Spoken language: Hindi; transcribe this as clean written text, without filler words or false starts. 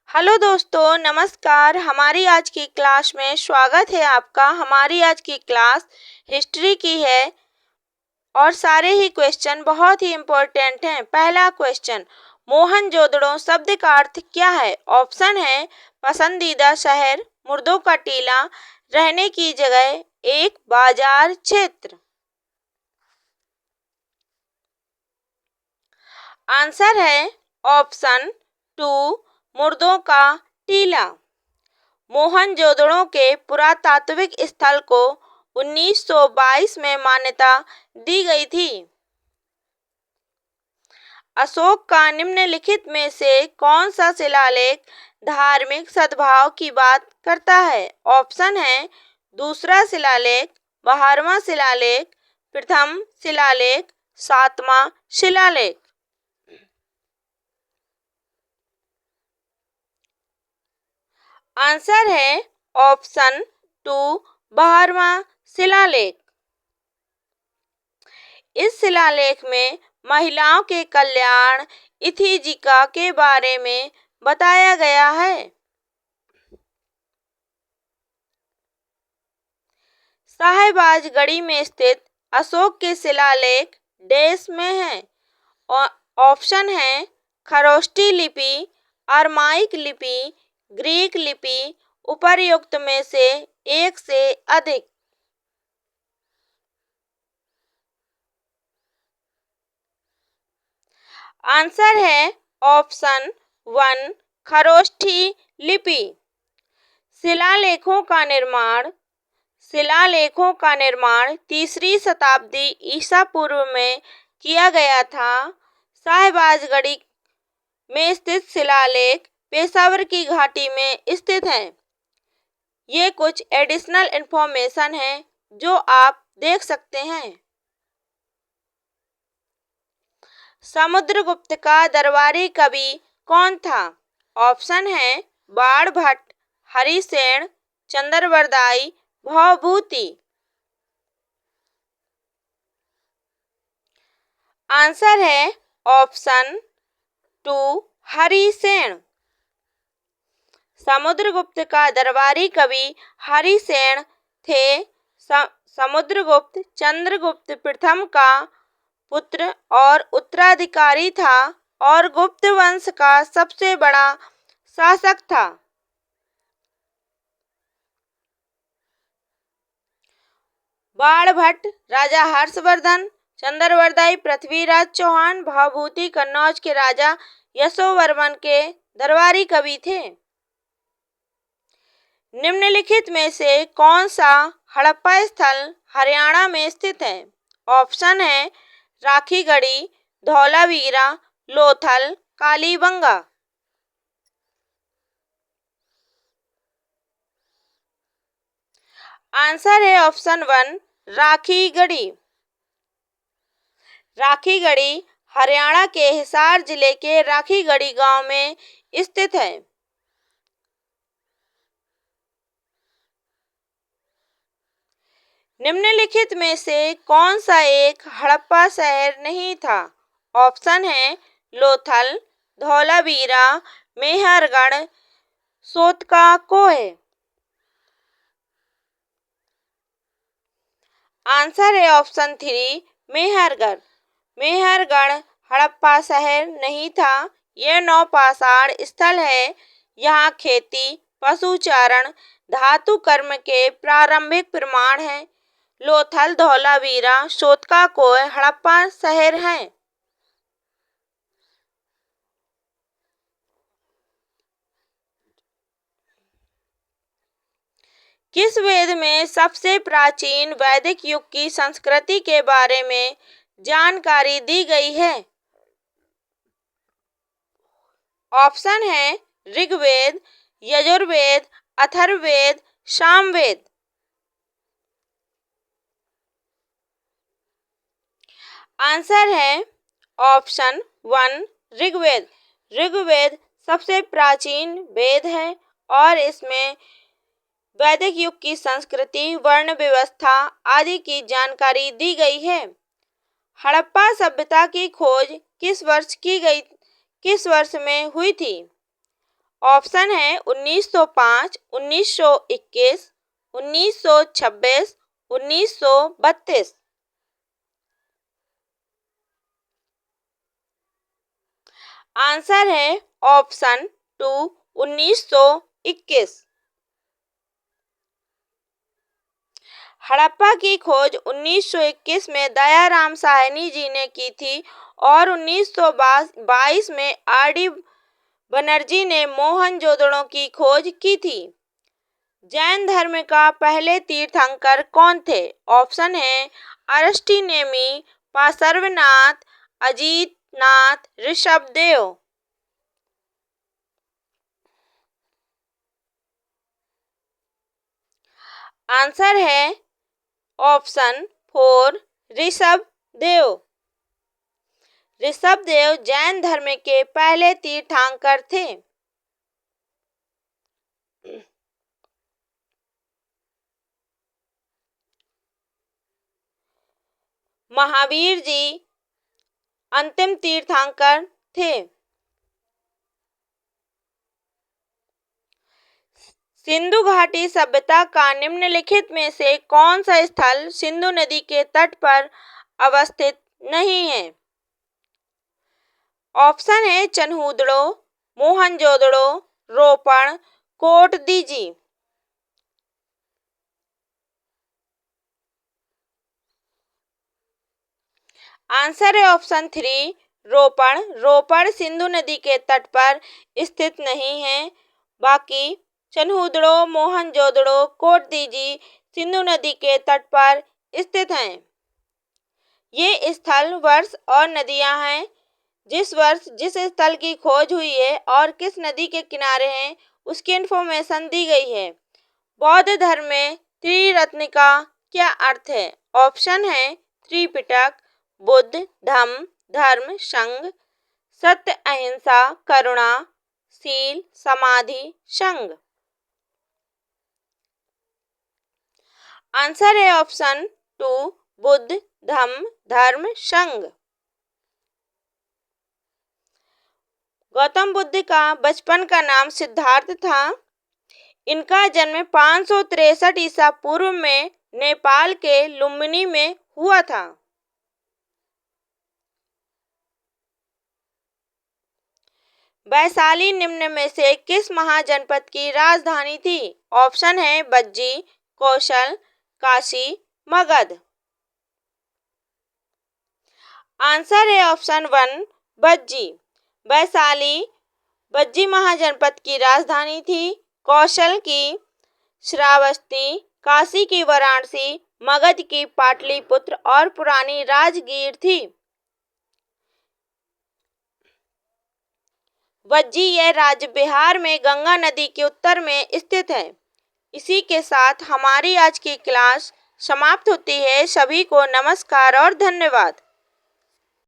हेलो दोस्तों, नमस्कार। हमारी आज की क्लास में स्वागत है आपका। हमारी आज की क्लास हिस्ट्री की है और सारे ही क्वेश्चन बहुत ही इम्पोर्टेंट हैं। पहला क्वेश्चन, मोहनजोदड़ो शब्द का अर्थ क्या है? ऑप्शन है पसंदीदा शहर, मुर्दों का टीला, रहने की जगह, एक बाजार क्षेत्र। आंसर है ऑप्शन 2, मुर्दों का टीला। मोहनजोदड़ो के पुरातात्विक स्थल को 1922 में मान्यता दी गई थी। अशोक का निम्नलिखित में से कौन सा शिलालेख धार्मिक सद्भाव की बात करता है? ऑप्शन है दूसरा शिलालेख, 12वां शिलालेख, प्रथम शिलालेख, 7वां शिलालेख। आंसर है ऑप्शन 2, 12वां शिलालेख। इस शिलालेख में महिलाओं के कल्याण इथिजिका के बारे में बताया गया है। साहेबाजगढ़ी में स्थित अशोक के शिलालेख देश में है। ऑप्शन है खरोष्टी लिपि, अरमाइक लिपि, ग्रीक लिपि, उपर्युक्त में से एक से अधिक। आंसर है ऑप्शन 1, खरोष्ठी लिपि। शिलालेखों का निर्माण 3री शताब्दी ईसा पूर्व में किया गया था। साहेबाजगढ़ी में स्थित शिलालेख पेशावर की घाटी में स्थित है। ये कुछ एडिशनल इंफॉर्मेशन है जो आप देख सकते हैं। समुद्रगुप्त का दरबारी कवि कौन था? ऑप्शन है बाणभट्ट, हरिसेन, चंद्रवरदाई, भवभूति। आंसर है ऑप्शन 2, हरिसेन। समुद्रगुप्त का दरबारी कवि हरिसेन थे। समुद्रगुप्त चंद्रगुप्त प्रथम का पुत्र और उत्तराधिकारी था और गुप्त वंश का सबसे बड़ा शासक था। बाणभट्ट राजा हर्षवर्धन, चंद्रवरदाई पृथ्वीराज चौहान, भवभूति कन्नौज के राजा यशोवर्मन के दरबारी कवि थे। निम्नलिखित में से कौन सा हड़प्पा स्थल हरियाणा में स्थित है? ऑप्शन है राखीगढ़ी, धौलावीरा, लोथल, कालीबंगा। आंसर है ऑप्शन 1, राखीगढ़ी। राखीगढ़ी हरियाणा के हिसार जिले के राखीगढ़ी गांव में स्थित है। निम्नलिखित में से कौन सा एक हड़प्पा शहर नहीं था? ऑप्शन है लोथल, धौलावीरा, मेहरगढ़, सोतकाकोह। आंसर है ऑप्शन 3, मेहरगढ़। मेहरगढ़ हड़प्पा शहर नहीं था। यह नवपाषाण स्थल है। यहाँ खेती, पशुचारण, धातु कर्म के प्रारंभिक प्रमाण हैं। लोथल, धौलावीरा, सोतकाकोह हड़प्पा शहर हैं। किस वेद में सबसे प्राचीन वैदिक युग की संस्कृति के बारे में जानकारी दी गई है? ऑप्शन है ऋग्वेद, यजुर्वेद, अथर्ववेद, सामवेद। आंसर है ऑप्शन 1, ऋग्वेद। ऋग्वेद सबसे प्राचीन वेद है और इसमें वैदिक युग की संस्कृति, वर्ण व्यवस्था आदि की जानकारी दी गई है। हड़प्पा सभ्यता की खोज किस वर्ष में हुई थी? ऑप्शन है 1905, 1921, 1926, 1932। आंसर है ऑप्शन 2, 1921। हड़प्पा की खोज 1921 में दयाराम साहनी जी ने की थी और 1922 में आर.डी. बनर्जी ने मोहनजोदड़ो की खोज की थी। जैन धर्म का पहले तीर्थंकर कौन थे? ऑप्शन है अरस्टिनेमी, पार्श्वनाथ, अजितनाथ, ऋषभदेव। आंसर है ऑप्शन 4, ऋषभदेव। ऋषभदेव जैन धर्म के पहले तीर्थंकर थे। महावीर जी अंतिम तीर्थंकर थे। सिंधु घाटी सभ्यता का निम्नलिखित में से कौन सा स्थल सिंधु नदी के तट पर अवस्थित नहीं है? ऑप्शन है चन्हूदड़ो, मोहनजोदड़ो, रोपड़, कोटदीजी। आंसर है ऑप्शन 3, रोपड़। रोपड़ सिंधु नदी के तट पर स्थित नहीं है। बाकी चन्हूदड़ो, मोहनजोदड़ो, कोटदीजी सिंधु नदी के तट पर स्थित हैं। ये स्थल, वर्ष और नदियां हैं। जिस वर्ष जिस स्थल की खोज हुई है और किस नदी के किनारे हैं उसकी इंफॉर्मेशन दी गई है। बौद्ध धर्म में त्रिरत्न का क्या अर्थ है? ऑप्शन है त्रिपिटक, बुद्ध, धम्म, धर्म, संघ, सत्य, अहिंसा, करुणा, शील, समाधि, संघ। आंसर है ऑप्शन 2, बुद्ध, धम्म, धर्म, संघ। गौतम बुद्ध का बचपन का नाम सिद्धार्थ था। इनका जन्म 563 ईसा पूर्व में नेपाल के लुम्बिनी में हुआ था। वैशाली निम्न में से किस महाजनपद की राजधानी थी? ऑप्शन है बज्जी, कौशल, काशी, मगध। आंसर है ऑप्शन 1, बज्जी। वैशाली बज्जी महाजनपद की राजधानी थी। कौशल की श्रावस्ती, काशी की वाराणसी, मगध की पाटलिपुत्र और पुरानी राजगीर थी। बज्जी यह राज्य बिहार में गंगा नदी के उत्तर में स्थित है। इसी के साथ हमारी आज की क्लास समाप्त होती है। सभी को नमस्कार और धन्यवाद।